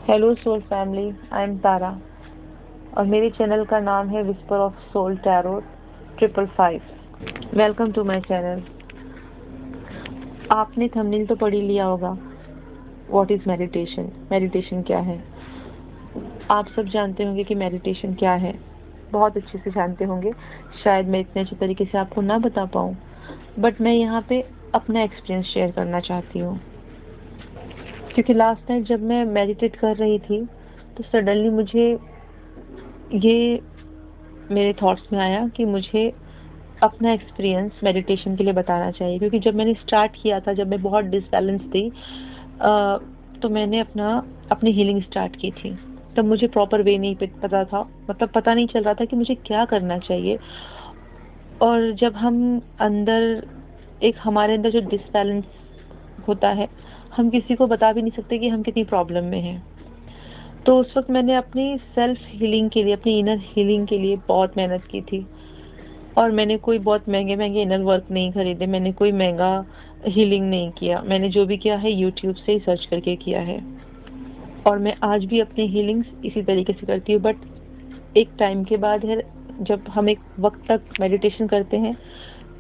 Hello soul family, I am Tara और मेरे channel का नाम है whisper of soul tarot 555। Welcome to my channel. आपने थंबनेल तो पढ़ ही लिया होगा, व्हाट इज़ मेडिटेशन। मेडिटेशन क्या है? आप सब जानते होंगे कि मेडिटेशन क्या है, बहुत अच्छे से जानते होंगे। शायद मैं इतने अच्छे तरीके से आपको ना बता पाऊँ, बट मैं यहाँ पे अपना एक्सपीरियंस शेयर करना चाहती हूँ। क्योंकि लास्ट टाइम जब मैं मेडिटेट कर रही थी तो सडनली मुझे ये मेरे थॉट्स में आया कि मुझे अपना एक्सपीरियंस मेडिटेशन के लिए बताना चाहिए। क्योंकि जब मैंने स्टार्ट किया था, जब मैं बहुत डिसबैलेंस थी, तो मैंने अपनी हीलिंग स्टार्ट की थी। तब मुझे प्रॉपर वे नहीं पता था, मतलब पता नहीं चल रहा था कि मुझे क्या करना चाहिए। और जब हम हमारे अंदर जो डिसबैलेंस होता है, हम किसी को बता भी नहीं सकते कि हम कितनी प्रॉब्लम में हैं। तो उस वक्त मैंने अपनी सेल्फ हीलिंग के लिए, अपनी इनर हीलिंग के लिए बहुत मेहनत की थी। और मैंने कोई बहुत महंगे इनर वर्क नहीं खरीदे, मैंने कोई महंगा हीलिंग नहीं किया। मैंने जो भी किया है यूट्यूब से ही सर्च करके किया है। और मैं आज भी अपनी हीलिंग्स इसी तरीके से करती हूँ। बट एक टाइम के बाद है, जब हम एक वक्त तक मेडिटेशन करते हैं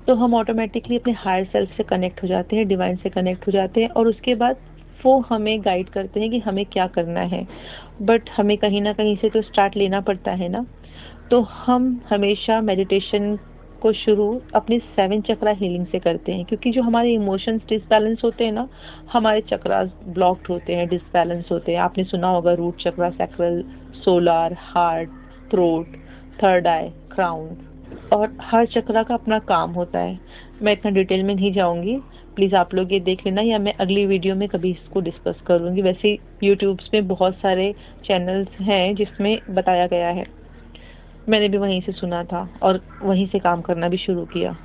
तो हम ऑटोमेटिकली अपने हायर सेल्फ से कनेक्ट हो जाते हैं, डिवाइन से कनेक्ट हो जाते हैं। और उसके बाद वो हमें गाइड करते हैं कि हमें क्या करना है। बट हमें कहीं ना कहीं से तो स्टार्ट लेना पड़ता है ना। तो हम हमेशा मेडिटेशन को शुरू अपने 7 चक्रा हीलिंग से करते हैं। क्योंकि जो हमारे इमोशंस डिसबैलेंस होते हैं ना, हमारे चक्रास ब्लॉक्ड होते हैं, डिसबैलेंस होते हैं। आपने सुना होगा root chakra, sacral, solar, heart, throat, third eye, crown. और हर चक्रा का अपना काम होता है। मैं इतना डिटेल में नहीं जाऊंगी, प्लीज़ आप लोग ये देख लेना, या मैं अगली वीडियो में कभी इसको डिस्कस करूंगी। वैसे यूट्यूब्स में बहुत सारे चैनल्स हैं जिसमें बताया गया है, मैंने भी वहीं से सुना था और वहीं से काम करना भी शुरू किया।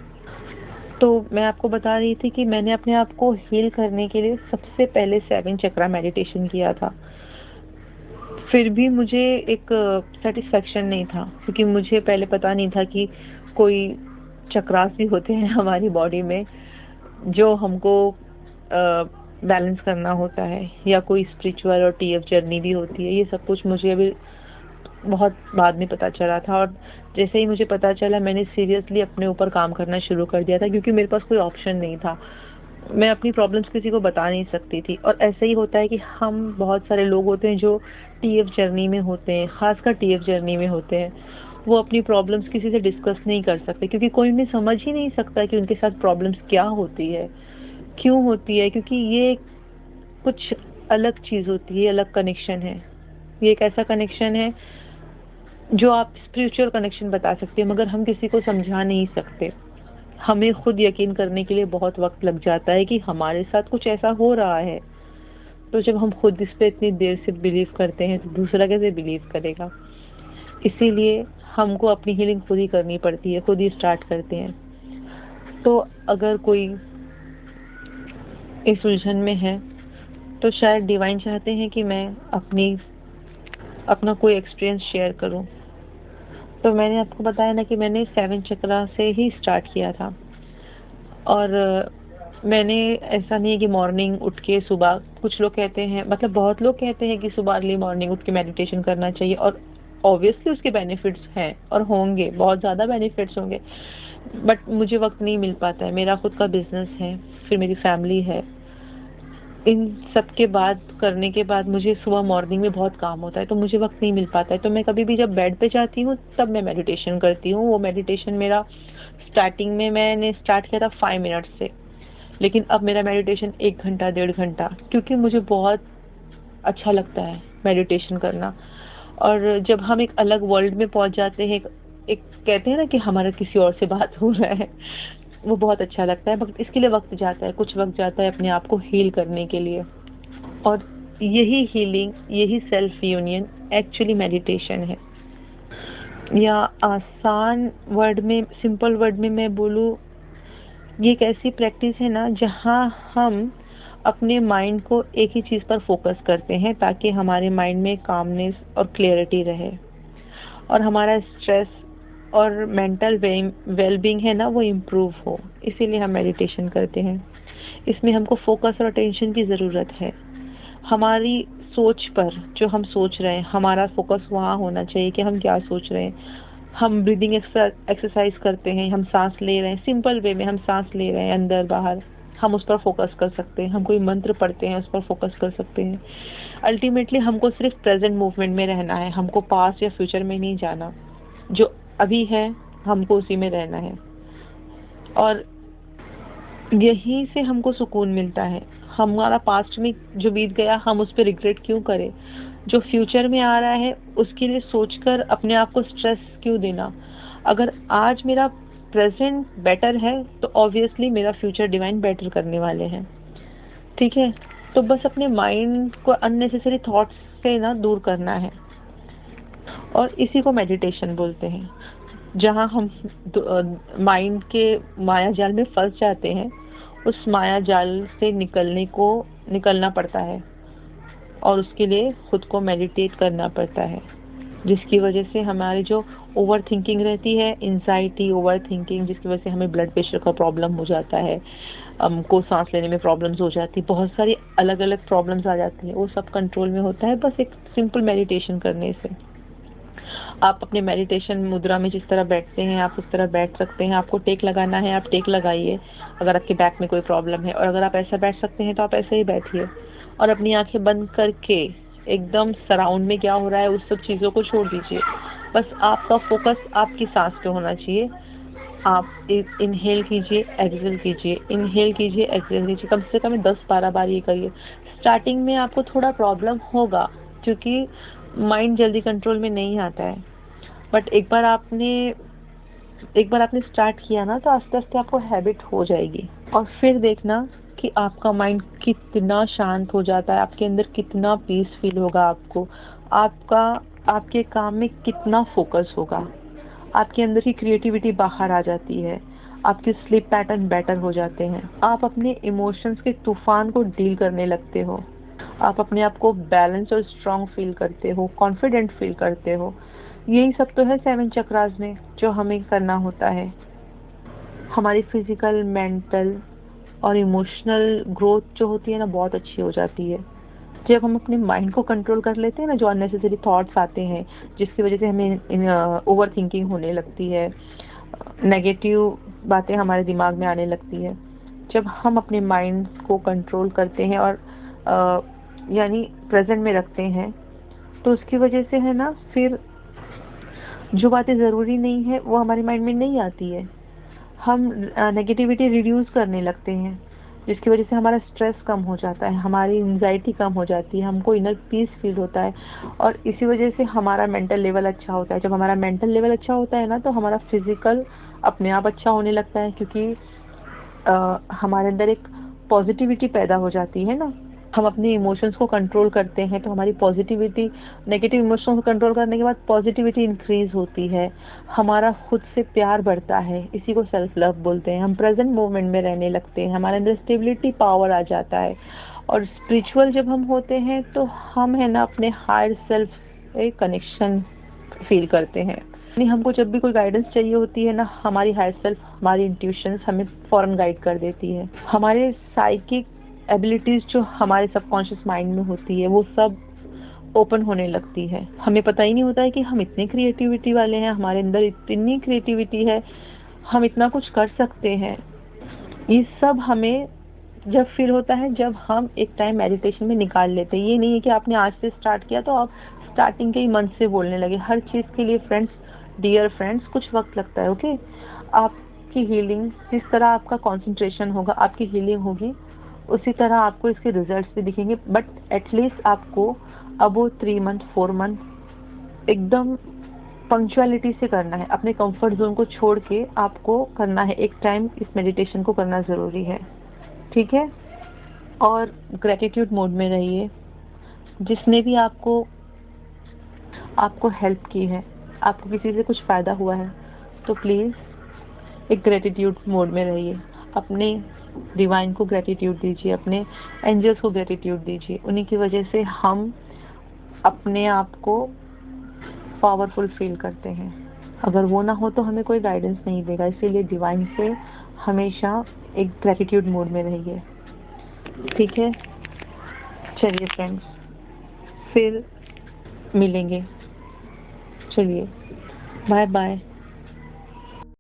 तो मैं आपको बता रही थी कि मैंने अपने आप को हील करने के लिए सबसे पहले 7 चक्रा मेडिटेशन किया था। फिर भी मुझे एक सेटिस्फेक्शन नहीं था, क्योंकि मुझे पहले पता नहीं था कि कोई चक्रास भी होते हैं हमारी बॉडी में जो हमको बैलेंस करना होता है, या कोई स्पिरिचुअल और टीएफ जर्नी भी होती है। ये सब कुछ मुझे अभी बहुत बाद में पता चला था। और जैसे ही मुझे पता चला, मैंने सीरियसली अपने ऊपर काम करना शुरू कर दिया था। क्योंकि मेरे पास कोई ऑप्शन नहीं था, मैं अपनी प्रॉब्लम्स किसी को बता नहीं सकती थी। और ऐसे ही होता है कि हम बहुत सारे लोग होते हैं जो टीएफ जर्नी में होते हैं, खासकर टीएफ जर्नी में होते हैं। वो अपनी प्रॉब्लम्स किसी से डिस्कस नहीं कर सकते, क्योंकि कोई उन्हें समझ ही नहीं सकता कि उनके साथ प्रॉब्लम्स क्या होती है, क्यों होती है। क्योंकि ये कुछ अलग चीज़ होती है, अलग कनेक्शन है। ये एक ऐसा कनेक्शन है जो आप स्पिरिचुअल कनेक्शन बता सकते हैं, मगर हम किसी को समझा नहीं सकते। हमें खुद यकीन करने के लिए बहुत वक्त लग जाता है कि हमारे साथ कुछ ऐसा हो रहा है। तो जब हम खुद इस पे इतनी देर से बिलीव करते हैं तो दूसरा कैसे बिलीव करेगा। इसीलिए हमको अपनी हीलिंग खुद ही करनी पड़ती है, खुद ही स्टार्ट करते हैं। तो अगर कोई इस उलझन में है तो शायद डिवाइन चाहते हैं कि मैं अपना कोई एक्सपीरियंस शेयर करूं। तो मैंने आपको बताया ना कि मैंने 7 चक्रा से ही स्टार्ट किया था। और मैंने ऐसा नहीं है कि मॉर्निंग उठ के सुबह, कुछ लोग कहते हैं, मतलब बहुत लोग कहते हैं कि सुबह अर्ली मॉर्निंग उठ के मेडिटेशन करना चाहिए। और ऑब्वियसली उसके बेनिफिट्स हैं और होंगे, बहुत ज़्यादा बेनिफिट्स होंगे। बट मुझे वक्त नहीं मिल पाता है, मेरा खुद का बिजनेस है, फिर मेरी फैमिली है। इन सब के बाद करने के बाद मुझे सुबह मॉर्निंग में बहुत काम होता है, तो मुझे वक्त नहीं मिल पाता है। तो मैं कभी भी जब बेड पे जाती हूँ तब मैं मेडिटेशन करती हूँ। वो मेडिटेशन मेरा स्टार्टिंग में मैंने स्टार्ट किया था 5 मिनट से, लेकिन अब मेरा मेडिटेशन 1 घंटा 1.5 घंटा, क्योंकि मुझे बहुत अच्छा लगता है मेडिटेशन करना। और जब हम एक अलग वर्ल्ड में पहुंच जाते हैं, एक कहते हैं ना कि हमारा किसी और से बात हो रहा है, वो बहुत अच्छा लगता है। बट इसके लिए वक्त जाता है, कुछ वक्त जाता है अपने आप को हील करने के लिए। और यही हीलिंग, यही सेल्फ यूनियन एक्चुअली मेडिटेशन है। या आसान वर्ड में, सिंपल वर्ड में मैं बोलूँ, ये एक ऐसी प्रैक्टिस है ना जहाँ हम अपने माइंड को एक ही चीज़ पर फोकस करते हैं, ताकि हमारे माइंड में कामनेस और क्लियरिटी रहे, और हमारा स्ट्रेस और मेंटल वेलबींग है ना, वो इम्प्रूव हो। इसीलिए हम मेडिटेशन करते हैं। इसमें हमको फोकस और अटेंशन की ज़रूरत है। हमारी सोच पर, जो हम सोच रहे हैं, हमारा फोकस वहाँ होना चाहिए कि हम क्या सोच रहे हैं। हम ब्रीदिंग एक्सरसाइज करते हैं, हम सांस ले रहे हैं, सिंपल वे में हम सांस ले रहे हैं अंदर बाहर, हम उस पर फोकस कर सकते हैं। हम कोई मंत्र पढ़ते हैं, उस पर फोकस कर सकते हैं। अल्टीमेटली हमको सिर्फ प्रेजेंट मूवमेंट में रहना है, हमको पास्ट या फ्यूचर में नहीं जाना। जो अभी है हमको उसी में रहना है, और यहीं से हमको सुकून मिलता है। हमारा पास्ट में जो बीत गया हम उस पर रिग्रेट क्यों करें? जो फ्यूचर में आ रहा है उसके लिए सोचकर अपने आप को स्ट्रेस क्यों देना? अगर आज मेरा प्रेजेंट बेटर है तो ऑब्वियसली मेरा फ्यूचर डिवाइन बेटर करने वाले हैं। ठीक है, तो बस अपने माइंड को अननेसेसरी थॉट्स से ना दूर करना है, और इसी को मेडिटेशन बोलते हैं। जहाँ हम माइंड के माया जाल में फंस जाते हैं, उस माया जाल से निकलना पड़ता है, और उसके लिए खुद को मेडिटेट करना पड़ता है, जिसकी वजह से हमारी जो ओवर थिंकिंग रहती है, एंजाइटी, ओवर थिंकिंग, जिसकी वजह से हमें ब्लड प्रेशर का प्रॉब्लम हो जाता है, हमको सांस लेने में प्रॉब्लम्स हो जाती है, बहुत सारी अलग अलग प्रॉब्लम्स आ जाती है, वो सब कंट्रोल में होता है बस एक सिंपल मेडिटेशन करने से। आप अपने मेडिटेशन मुद्रा में जिस तरह बैठते हैं आप उस तरह बैठ सकते हैं। आपको टेक लगाना है आप टेक लगाइए, अगर आपके बैक में कोई प्रॉब्लम है, और अगर आप ऐसा बैठ सकते हैं तो आप ऐसे ही बैठिए, और अपनी आंखें बंद करके एकदम सराउंड में क्या हो रहा है उस सब चीज़ों को छोड़ दीजिए। बस आपका फोकस आपकी सांस पे होना चाहिए। आप इनहेल कीजिए, एक्सहेल कीजिए, इनहेल कीजिए, एक्सहेल कीजिए, कम से कम 10-12 बार ये करिए। स्टार्टिंग में आपको थोड़ा प्रॉब्लम होगा क्योंकि माइंड जल्दी कंट्रोल में नहीं आता है, बट एक बार आपने स्टार्ट किया ना तो आस्ते आस्ते आपको हैबिट हो जाएगी, और फिर देखना कि आपका माइंड कितना शांत हो जाता है, आपके अंदर कितना पीस फील होगा, आपके काम में कितना फोकस होगा, आपके अंदर की क्रिएटिविटी बाहर आ जाती है, आपके स्लीप पैटर्न बेटर हो जाते हैं, आप अपने इमोशंस के तूफान को डील करने लगते हो, आप अपने आप को बैलेंस और स्ट्रांग फील करते हो, कॉन्फिडेंट फील करते हो। यही सब तो है 7 चक्रास में जो हमें करना होता है। हमारी फिजिकल, मेंटल और इमोशनल ग्रोथ जो होती है ना बहुत अच्छी हो जाती है जब हम अपने माइंड को कंट्रोल कर लेते हैं ना। जो अननेसेसरी थॉट्स आते हैं जिसकी वजह से हमें ओवर थिंकिंग होने लगती है, नेगेटिव बातें हमारे दिमाग में आने लगती है, जब हम अपने माइंड को कंट्रोल करते हैं और यानी प्रेजेंट में रखते हैं, तो उसकी वजह से है ना फिर जो बातें ज़रूरी नहीं है वो हमारे माइंड में नहीं आती है। हम नेगेटिविटी रिड्यूस करने लगते हैं, जिसकी वजह से हमारा स्ट्रेस कम हो जाता है, हमारी एंजाइटी कम हो जाती है, हमको इनर पीस फील होता है, और इसी वजह से हमारा मेंटल लेवल अच्छा होता है। जब हमारा मेंटल लेवल अच्छा होता है ना तो हमारा फिजिकल अपने आप अच्छा होने लगता है, क्योंकि हमारे अंदर एक पॉजिटिविटी पैदा हो जाती है ना। हम अपने इमोशंस को कंट्रोल करते हैं तो हमारी पॉजिटिविटी, नेगेटिव इमोशंस को कंट्रोल करने के बाद पॉजिटिविटी इंक्रीज होती है, हमारा खुद से प्यार बढ़ता है, इसी को सेल्फ लव बोलते हैं। हम प्रेजेंट मोमेंट में रहने लगते हैं, हमारे अंदर स्टेबिलिटी पावर आ जाता है, और स्पिरिचुअल जब हम होते हैं तो हम है ना अपने हायर सेल्फ एक कनेक्शन फील करते हैं। यानी हमको जब भी कोई गाइडेंस चाहिए होती है ना, हमारी हायर सेल्फ, हमारी इंट्यूशंस हमें फौरन गाइड कर देती है। हमारे साइकिक एबिलिटीज जो हमारे सबकॉन्शियस माइंड में होती है वो सब ओपन होने लगती है। हमें पता ही नहीं होता है कि हम इतने क्रिएटिविटी वाले हैं, हमारे अंदर इतनी क्रिएटिविटी है, हम इतना कुछ कर सकते हैं। ये सब हमें जब फील होता है जब हम एक टाइम मेडिटेशन में निकाल लेते हैं। ये नहीं है कि आपने आज से स्टार्ट किया तो आप स्टार्टिंग के ही मन से बोलने लगे। हर चीज़ के लिए फ्रेंड्स, डियर फ्रेंड्स, कुछ वक्त लगता है। ओके, आपकी हीलिंग, जिस तरह आपका कंसंट्रेशन होगा आपकी हीलिंग होगी, उसी तरह आपको इसके रिजल्ट्स भी दिखेंगे। बट एटलीस्ट आपको अब वो 3 मंथ 4 मंथ एकदम पंक्चुअलिटी से करना है, अपने कंफर्ट जोन को छोड़ के आपको करना है। एक टाइम इस मेडिटेशन को करना ज़रूरी है, ठीक है। और ग्रेटिट्यूड मोड में रहिए। जिसने भी आपको हेल्प की है, आपको किसी से कुछ फ़ायदा हुआ है, तो प्लीज़ एक ग्रेटिट्यूड मोड में रहिए। अपने डिवाइन को ग्रेटिट्यूड दीजिए, अपने एंजल्स को ग्रेटिट्यूड दीजिए। उन्हीं की वजह से हम अपने आप को पावरफुल फील करते हैं। अगर वो ना हो तो हमें कोई गाइडेंस नहीं देगा। इसीलिए डिवाइन से हमेशा एक ग्रेटिट्यूड मोड में रहिए, ठीक है। चलिए फ्रेंड्स, फिर मिलेंगे। चलिए, बाय बाय।